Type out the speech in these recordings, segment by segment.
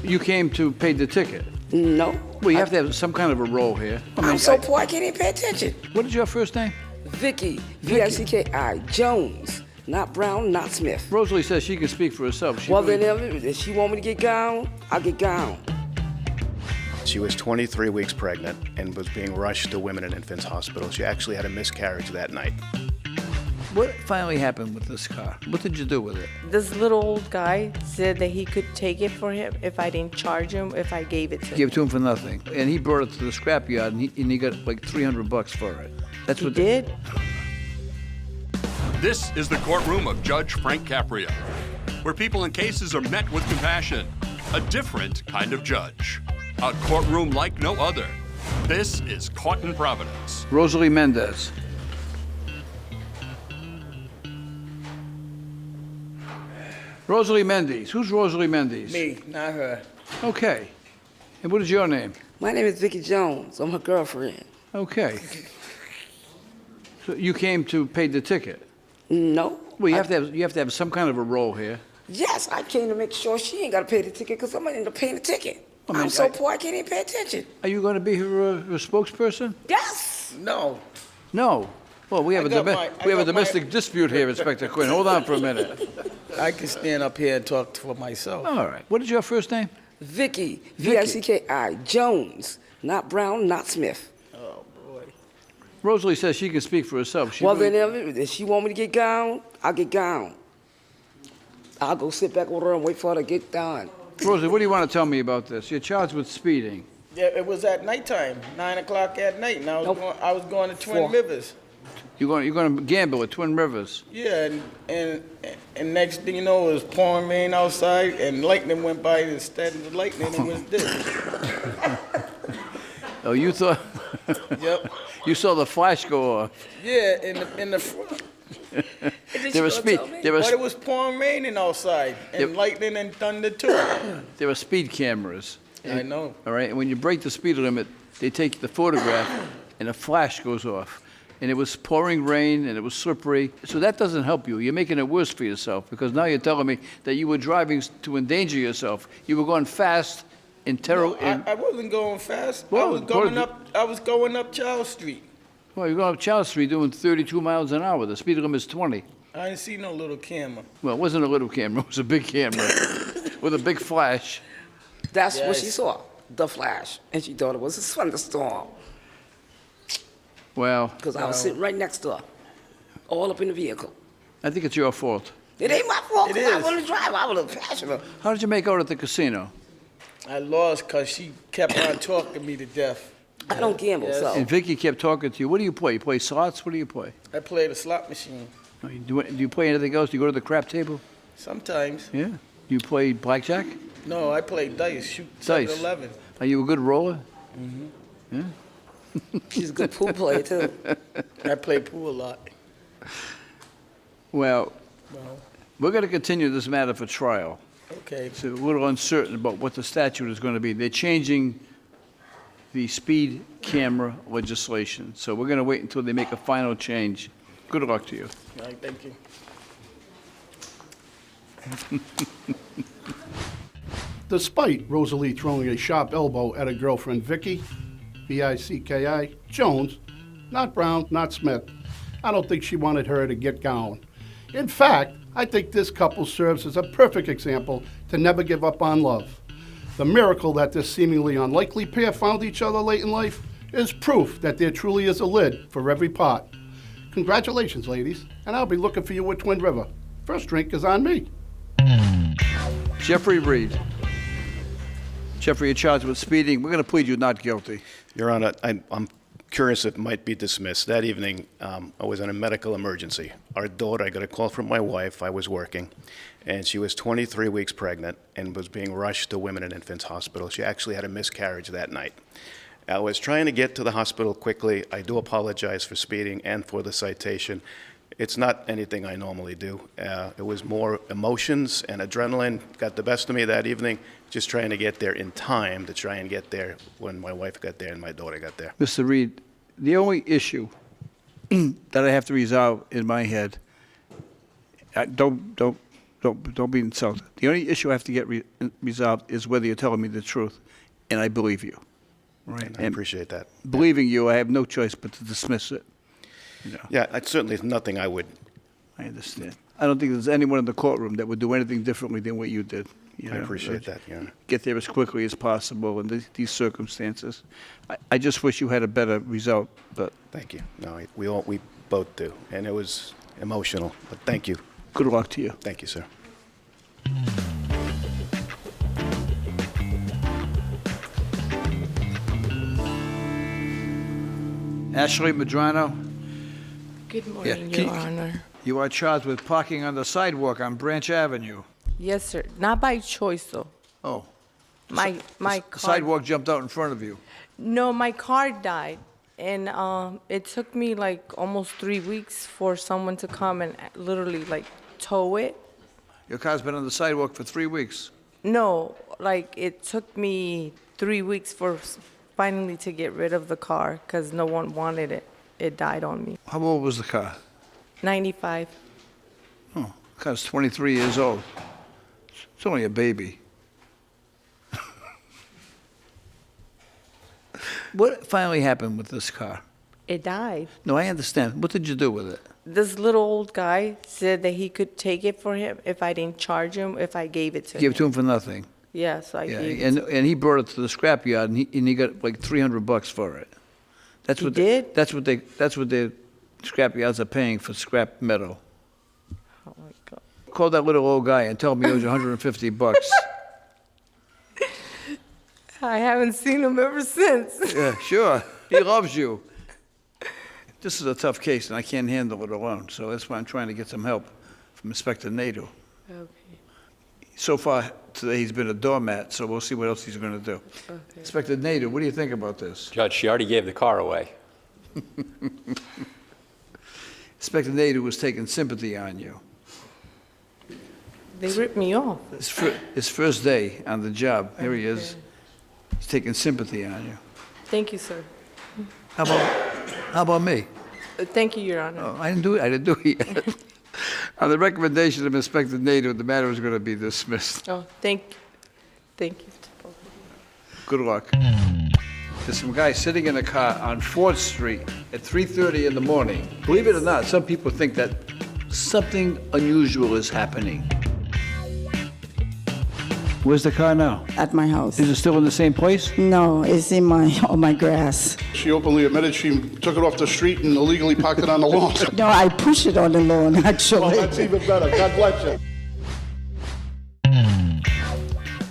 You came to pay the ticket. No. Well, you have to have some kind of a role here. I'm so poor I can't even pay attention. What is your first name? Vicki, V-I-C-K-I, Jones. Not Brown, not Smith. Rosalie says she can speak for herself. Well, then if she want me to get gone, I'll get gone. She was 23 weeks pregnant and was being rushed to Women and Infants Hospital. She actually had a miscarriage that night. What finally happened with this car? What did you do with it? This little old guy said that he could take it for him if I didn't charge him, if I gave it to him. Give it to him for nothing. And he brought it to the scrapyard, and he got like $300 for it. That's He what did? This is the courtroom of Judge Frank Caprio, where people in cases are met with compassion. A different kind of judge. A courtroom like no other. This is Caught in Providence. Rosalie Mendez. Rosalie Mendez. Who's Rosalie Mendez? Me, not her. Okay. And what is your name? My name is Vicki Jones. I'm her girlfriend. Okay. So you came to pay the ticket. No. Well, you have to have some kind of a role here. Yes, I came to make sure she ain't got to pay the ticket because I'm going to end up paying the ticket. I mean, I'm so poor I can't even pay attention. Are you going to be her spokesperson? Yes. No. No. Well, we have I a got domestic dispute here, Inspector Quinn. Hold on for a minute. I can stand up here and talk for myself. All right. What is your first name? Vicki, V-I-C-K-I, Jones. Not Brown, not Smith. Oh, boy. Rosalie says she can speak for herself. Well, then if she want me to get gone, I'll get gone. I'll go sit back with her and wait for her to get done. Rosalie, what do you want to tell me about this? You're charged with speeding. Yeah, it was at nighttime, 9 o'clock at night, and I was going to Twin 4. Rivers. You're going to gamble at Twin Rivers. Yeah, and next thing you know, it was pouring rain outside, and lightning went by, and instead of the lightning, it was this. Oh, you thought... Yep. You saw the flash go off. Yeah, in the front. There was speed. But it was pouring raining outside, and lightning and thunder too. There were speed cameras. I know. All right, and when you break the speed limit, they take the photograph, and a flash goes off. And it was pouring rain, and it was slippery. So that doesn't help you. You're making it worse for yourself, because now you're telling me that you were driving to endanger yourself. You were going fast in terror. I wasn't going fast. Well, I was going up Charles Street. Well, you're going up Charles Street doing 32 miles an hour. The speed limit is 20. I didn't see no little camera. Well, it wasn't a little camera. It was a big camera with a big flash. That's what Yes. she saw, the flash. And she thought it was a thunderstorm Well, because I was sitting right next to her, all up in the vehicle. I think it's your fault. It ain't my fault It 'cause I is. want to drive. I was passionate. How did you make out at the casino? I lost because she kept on talking me to death. I don't gamble, Yes. so. And Vicki kept talking to you. What do you play? You play slots? What do you play? I played a slot machine. No, do you play anything else? Do you go to the crap table? Sometimes. Yeah. Do you play blackjack? No, I played dice, shoot Dice. 7-11. Are you a good roller? She's a good pool player, too. I play pool a lot. Well, Well, we're going to continue this matter for trial. okay. It's a little uncertain about what the statute is going to be. They're changing the speed camera legislation, so we're going to wait until they make a final change. Good luck to you. All right, thank you. Despite Rosalie throwing a sharp elbow at her girlfriend Vicki, V-I-C-K-I, Jones, not Brown, not Smith, I don't think she wanted her to get gone. In fact, I think this couple serves as a perfect example to never give up on love. The miracle that this seemingly unlikely pair found each other late in life is proof that there truly is a lid for every pot. Congratulations, ladies, and I'll be looking for you at Twin River. First drink is on me. Jeffrey Reed. Jeffrey, you're charged with speeding. We're going to plead you not guilty. Your Honor, I'm curious if it might be dismissed. That evening, I was in a medical emergency. Our daughter, I got a call from my wife. I was working, and she was 23 weeks pregnant and was being rushed to Women and Infants Hospital. She actually had a miscarriage that night. I was trying to get to the hospital quickly. I do apologize for speeding and for the citation. It's not anything I normally do. It was more emotions and adrenaline got the best of me that evening, just trying to get there in time to try and get there when my wife got there and my daughter got there. Mr. Reed, the only issue that I have to resolve in my head, don't don't be insulted. The only issue I have to get resolved is whether you're telling me the truth, and I believe you. Right? And I appreciate that. Believing you, I have no choice but to dismiss it. You know, Yeah, it certainly is nothing I would, I understand. I don't think there's anyone in the courtroom that would do anything differently than what you did. You I know, appreciate that, Your Honor. Get there as quickly as possible in these circumstances. I just wish you had a better result, but Thank you. No, we both do, and it was emotional, but thank you. good luck to you. Thank you, sir. Ashley Madrano, Good Yeah, morning, can Your you- Honor. you are charged with parking on the sidewalk on Branch Avenue. Yes, sir. Not by choice, though. Oh, My the car. sidewalk jumped out in front of you. No, my car died, and it took me like almost 3 weeks for someone to come and literally like tow it. Your car's been on the sidewalk for 3 weeks. No, like it took me 3 weeks for finally to get rid of the car because no one wanted it. It died on me. How old was the car? 95. Oh, the car's 23 years old. It's only a baby. What finally happened with this car? It died. No, I understand. What did you do with it? This little old guy said that he could take it for him if I didn't charge him, if I gave it to Give him. it to him for nothing. Yeah, so I Yeah, gave it. and he brought it to the scrapyard, and he got like $300 for it. That's He what did? That's what the scrapyards are paying for scrap metal. Oh my God. Call that little old guy and tell him he owes you $150. I haven't seen him ever since. Yeah, sure. He loves you. This is a tough case, and I can't handle it alone, so that's why I'm trying to get some help from Inspector Nadeau. Okay. So far today, he's been a doormat, so we'll see what else he's going to do. Okay. Inspector Nadeau, what do you think about this? Judge, she already gave the car away. Inspector Nadeau was taking sympathy on you. They ripped me off. His first day on the job, here he is. He's taking sympathy on you. Thank you, sir. How about me? Thank you, Your Honor. Oh, I didn't do it yet. On the recommendation of Inspector Nadeau, the matter is going to be dismissed. Oh, thank you to both of you. Good luck. There's some guy sitting in a car on 4th Street at 3:30 in the morning. Believe it or not, some people think that something unusual is happening. Where's the car now? At my house. Is it still in the same place? No, it's in on my grass. She openly admitted she took it off the street and illegally parked it on the lawn. No, I push it on the lawn, actually. Well, that's even better. God bless you.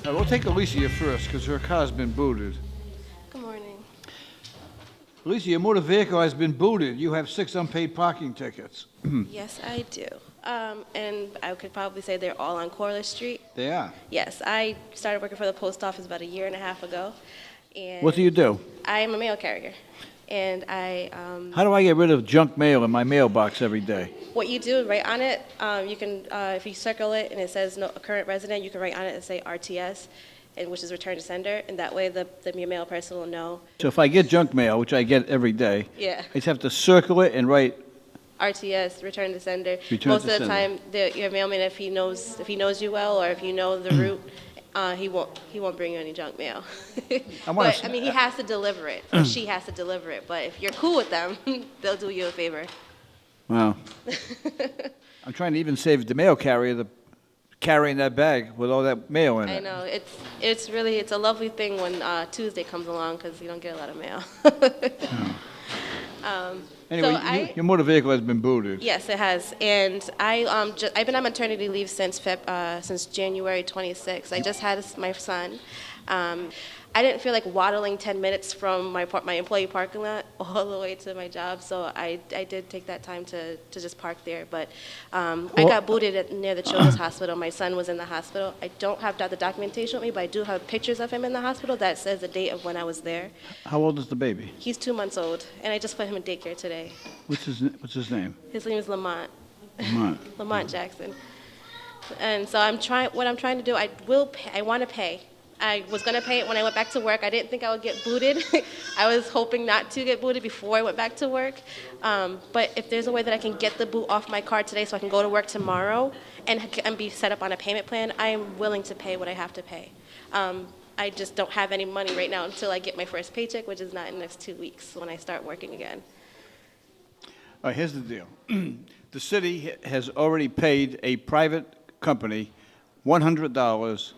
Now, we'll take Alicia first, because her car's been booted. Good morning. Alicia, your motor vehicle has been booted. You have 6 unpaid parking tickets. Yes, I do. And I could probably say they're all on Corliss Street. They are. Yes, I started working for the post office about 1.5 years ago. And What do you do? I am a mail carrier. And How do I get rid of junk mail in my mailbox every day? what you do, write on it, you can, if you circle it and it says no current resident, you can write on it and say RTS, and which is return to sender, and that way your mail person will know. So if I get junk mail, which I get every day, Yeah. I just have to circle it and write, RTS, return to sender. Return Most to of the sender. time, your mailman, if he knows you well, or if you know the route, he won't bring you any junk mail. wanna But I mean, he has to deliver it, or she has to deliver it. But if you're cool with them, they'll do you a favor. wow. I'm trying to even save the mail carrier, carrying that bag with all that mail in it. I know it's a lovely thing when Tuesday comes along because you don't get a lot of mail. Anyway, your motor vehicle has been booted. Yes, it has, and I've been on maternity leave since January 26th. I just had my son. I didn't feel like waddling 10 minutes from my employee parking lot all the way to my job, so I did take that time to just park there. But I got booted near the Children's Hospital. My son was in the hospital. I don't have the documentation with me, but I do have pictures of him in the hospital that says the date of when I was there. How old is the baby? He's 2 months old, and I just put him in daycare today. What's his name? His name is Lamont. Lamont. Jackson. And so what I'm trying to do, I want to pay. I was gonna pay it when I went back to work. I didn't think I would get booted. I was hoping not to get booted before I went back to work. But if there's a way that I can get the boot off my card today so I can go to work tomorrow and be set up on a payment plan, I am willing to pay what I have to pay. I just don't have any money right now until I get my first paycheck, which is not in the next 2 weeks when I start working again. All right, here's the deal. The city has already paid a private company $100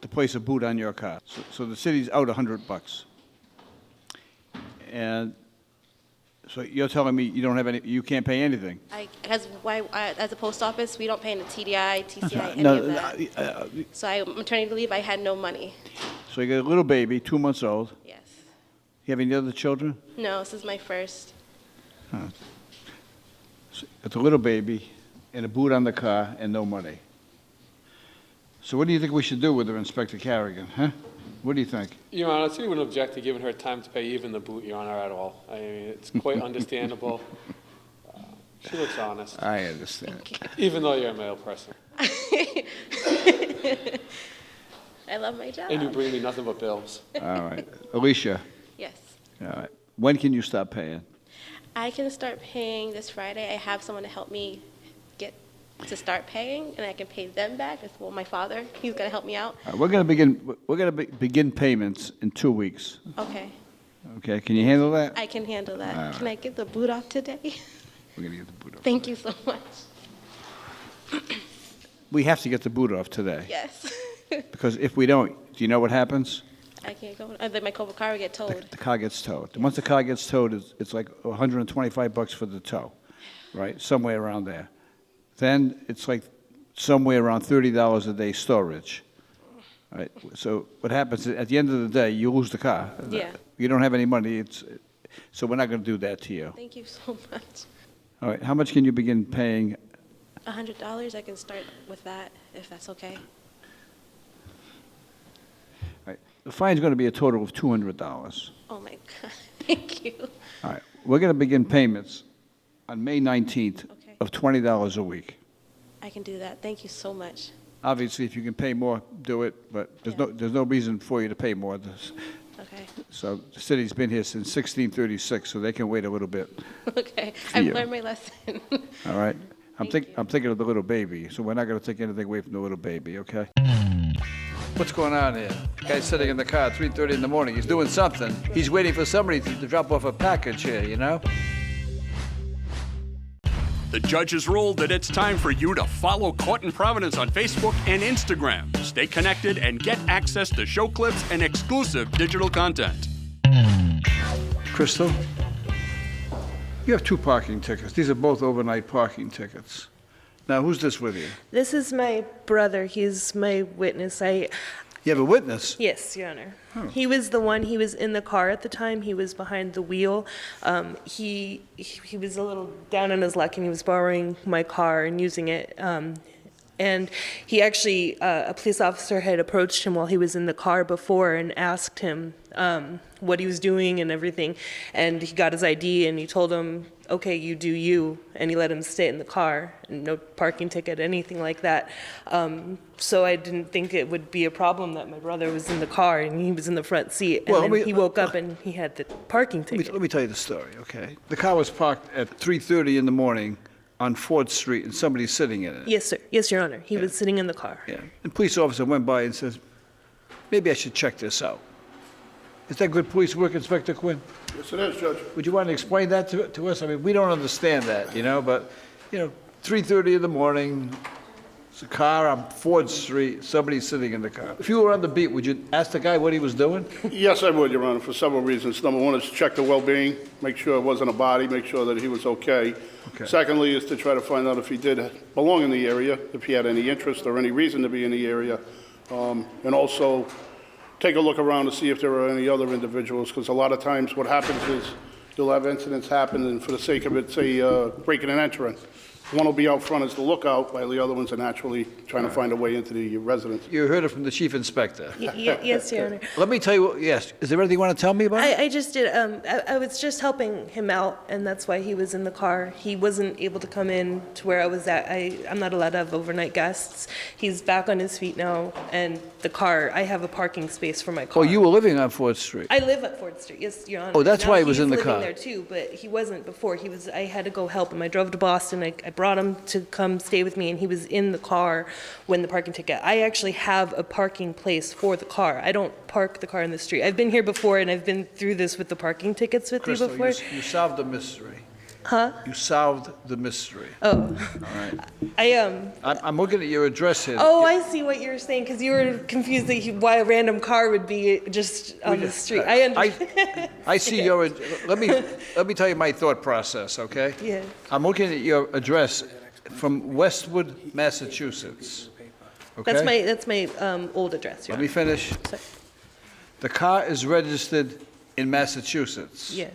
to place a boot on your car. So the city's out $100. And so you're telling me you don't have any, you can't pay anything? As a post office, we don't pay into TDI, TCI, any of that. So maternity leave, I had no money. So you got a little baby, 2 months old. Yes. You have any other children? No, this is my first. So it's a little baby and a boot on the car and no money. So what do you think we should do with her, Inspector Carrigan, huh? What do you think? Your Honor, the city wouldn't object to giving her time to pay even the boot, Your Honor, at all. I mean, it's quite understandable. She looks honest. I understand. Even though you're a male person. I love my job. And you bring me nothing but bills. All right. Alicia, Yes. all right. When can you stop paying? I can start paying this Friday. I have someone to help me get to start paying, and I can pay them back. Well, my father, he's going to help me out. All right, we're going to begin payments in 2 weeks. Okay. Okay, can you handle that? I can handle that. All right. Can I get the boot off today? We're going to get the boot off. Thank you so much. We have to get the boot off today. Yes. Because if we don't, do you know what happens? I can't go. Then my car will get towed. The car gets towed. Once the car gets towed, it's like $125 for the tow, right? Somewhere around there. Then it's like somewhere around $30 a day storage. All right? So what happens, at the end of the day, you lose the car. Yeah. You don't have any money, so we're not going to do that to you. Thank you so much. All right, how much can you begin paying? $100, I can start with that, if that's okay. All right, the fine's going to be a total of $200. Oh, my God. Thank you. All right, we're going to begin payments on May 19th Okay. of $20 a week. I can do that. Thank you so much. Obviously, if you can pay more, do it, but there's no reason for you to pay more. Okay. So the city's been here since 1636, so they can wait a little bit. Okay. For I've you. learned my lesson. All right? I'm Thank you. thinking of the little baby, so we're not going to take anything away from the little baby, okay? What's going on here? Guy's sitting in the car at 3:30 in the morning. He's doing something. He's waiting for somebody to drop off a package here, you know? The judge has ruled that it's time for you to follow Court in Providence on Facebook and Instagram. Stay connected and get access to show clips and exclusive digital content. Crystal, you have 2 parking tickets. These are both overnight parking tickets. Now, who's this with you? This is my brother. He's my witness. You have a witness? Yes, Your Honor. Oh. He was in the car at the time. He was behind the wheel. He was a little down on his luck, and he was borrowing my car and using it. And he actually, a police officer had approached him while he was in the car before and asked him what he was doing and everything. And he got his ID, and he told him, okay, you do you, and he let him stay in the car, and no parking ticket, anything like that. So I didn't think it would be a problem that my brother was in the car and he was in the front seat, and then he woke up and he had the parking ticket. Let me tell you the story, okay? The car was parked at 3:30 in the morning on 4th Street, and somebody's sitting in it. Yes, sir. Yes, Your Honor. He was sitting in the car. Yeah. And police officer went by and says, maybe I should check this out. Is that good police work, Inspector Quinn? Yes, it is, Judge. Would you want to explain that to us? I mean, we don't understand that, you know, but, 3:30 in the morning, it's a car on 4th Street, somebody's sitting in the car. If you were on the beat, would you ask the guy what he was doing? Yes, I would, Your Honor, for several reasons. Number one is to check the well-being, make sure it wasn't a body, make sure that he was okay. Okay. Secondly is to try to find out if he did belong in the area, if he had any interest or any reason to be in the area, and also take a look around to see if there are any other individuals, because a lot of times what happens is you'll have incidents happen, and for the sake of it, say breaking and entering. One will be out front as the lookout, while the other ones are naturally trying to find a way into the residence. You heard it from the chief inspector. Yes, Your Honor. Let me tell you, yes, is there anything you want to tell me about it? I just did, I was just helping him out, and that's why he was in the car. He wasn't able to come in to where I was at. I'm not allowed to have overnight guests. He's back on his feet now, and the car, I have a parking space for my car. Oh, you were living on 4th Street? I live at 4th Street, yes, Your Honor. Oh, that's Now why he was in the car. He's living there too, but he wasn't before. I had to go help him. I drove to Boston. I brought him to come stay with me, and he was in the car when the parking ticket. I actually have a parking place for the car. I don't park the car in the street. I've been here before, and I've been through this with the parking tickets with Crystal, you before. you solved the mystery. Huh? You solved the mystery. Oh. All right. I'm looking at your address here. Oh, I see what you're saying, because you were confused that why a random car would be just on the street. I understand. I see your, let me tell you my thought process, okay? Yeah. I'm looking at your address from Westwood, Massachusetts. Okay? That's my old address, Your Let me finish. Sorry. The car is registered in Massachusetts. Yes.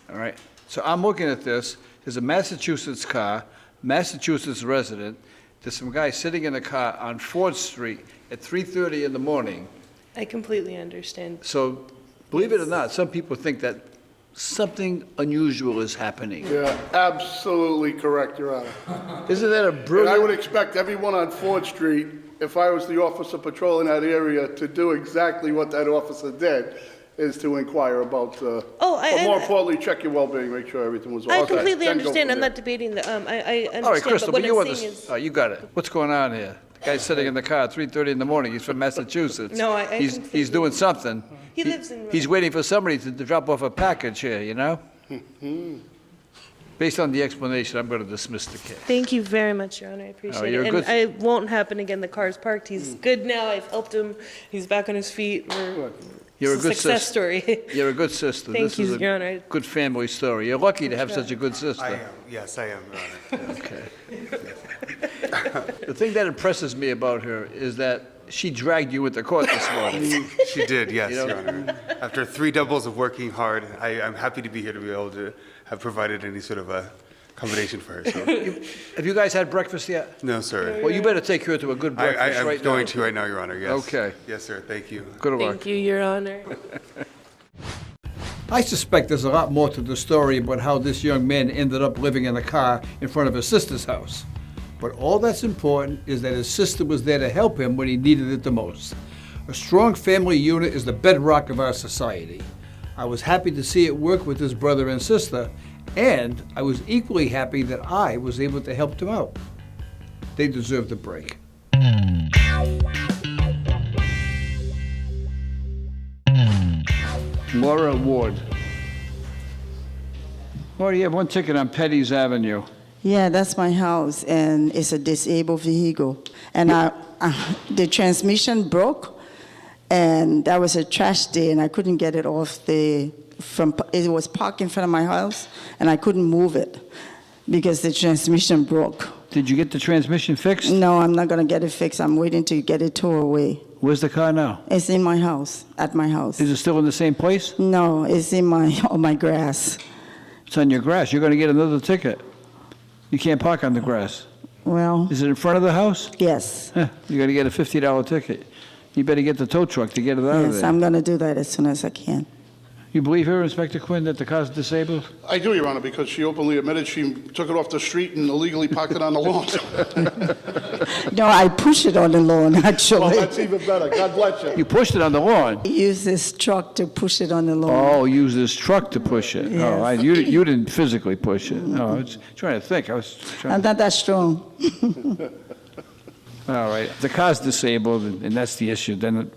All right? So I'm looking at this. There's a Massachusetts car, Massachusetts resident. There's some guy sitting in a car on 4th Street at 3:30 in the morning. I completely understand. So, believe it or not, some people think that something unusual is happening. Yeah, absolutely correct, Your Honor. Isn't that a And I brilliant? would expect everyone on Ford Street, if I was the officer patrolling that area, to do exactly what that officer did, is to inquire about, but more importantly, check your well-being, make sure everything was all I right. completely Then go understand. from I'm there. not debating the, I understand. All right, Crystal, what but you I'm saying understand. is- Oh, you got it. What's going on here? The guy's sitting in the car at 3:30 in the morning. He's from Massachusetts. No, I He's completely- doing something. He lives in. He's waiting for somebody to drop off a package here, you know? Based on the explanation, I'm going to dismiss the case. Thank you very much, Your Honor. I appreciate you're a it. good- And it won't happen again. The car's parked. He's good now. I've helped him. He's back on his feet. You're a It's good success sister. story. You're a good sister. Thank This you, is a Your Honor. good family story. You're lucky to have such a good sister. I am, yes, I am, Your Honor. Okay. The thing that impresses me about her is that she dragged you into court this morning. She did, yes, You know? Your Honor. After 3 doubles of working hard, I'm happy to be here to be able to have provided any sort of a accommodation for her, so. Have you guys had breakfast yet? No, sir. Well, you better take her to a good breakfast I'm right now. going to right now, Your Honor, yes. Okay. Yes, sir, thank you. Good luck. Thank you, Your Honor. I suspect there's a lot more to the story about how this young man ended up living in a car in front of his sister's house. But all that's important is that his sister was there to help him when he needed it the most. A strong family unit is the bedrock of our society. I was happy to see it work with his brother and sister, and I was equally happy that I was able to help them out. They deserved a break. Laura Ward. Laura, you have one ticket on Petty's Avenue. Yeah, that's my house, and it's a disabled vehicle. And the transmission broke, and that was a trash day, and I couldn't get it off it was parked in front of my house, and I couldn't move it because the transmission broke. Did you get the transmission fixed? No, I'm not gonna get it fixed. I'm waiting to get it towed away. Where's the car now? It's in my house, at my house. Is it still in the same place? No, it's in on my grass. It's on your grass. You're going to get another ticket. You can't park on the grass. Well, Is it in front of the house? yes. You're going to get a $50 ticket. You better get the tow truck to get it out of Yes, there. I'm gonna do that as soon as I can. You believe her, Inspector Quinn, that the car's disabled? I do, Your Honor, because she openly admitted she took it off the street and illegally parked it on the lawn. No, I push it on the lawn, Well, actually. that's even better. God bless you. You pushed it on the lawn. Use this truck to push it on the lawn. Oh, use this truck to push it. Yes. Oh, you didn't physically push it. No, I was trying to think. I was trying I'm not that strong. All right. If the car's disabled, and that's the issue, then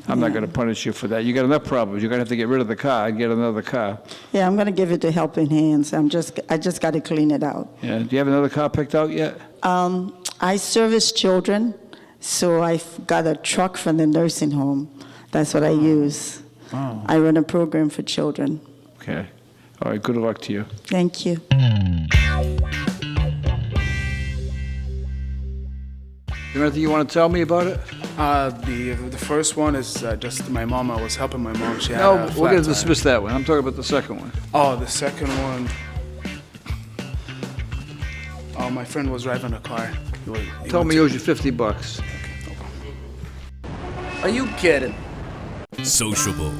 I'm not going to punish you for that. You got enough problems. You're going to have to get rid of the car and get another car. Yeah, I'm gonna give it to Helping Hands. I just gotta clean it out. Yeah. Do you have another car picked out yet? I service children, so I've got a truck from the nursing home. That's what I use. Oh. I run a program for children. Okay. All right. Good luck to you. Thank you. Is there anything you want to tell me about it? The first one is just my mom. I was helping my mom. She had No, a we're flat going to tire. dismiss that one. I'm talking about the second one. Oh, the second one. my friend was driving a car. Tell him he owes you $50. Are you kidding? Sociable.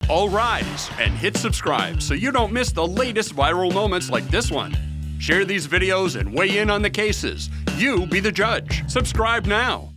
All rise and hit subscribe so you don't miss the latest viral moments like this one. Share these videos and weigh in on the cases. You be the judge. Subscribe now.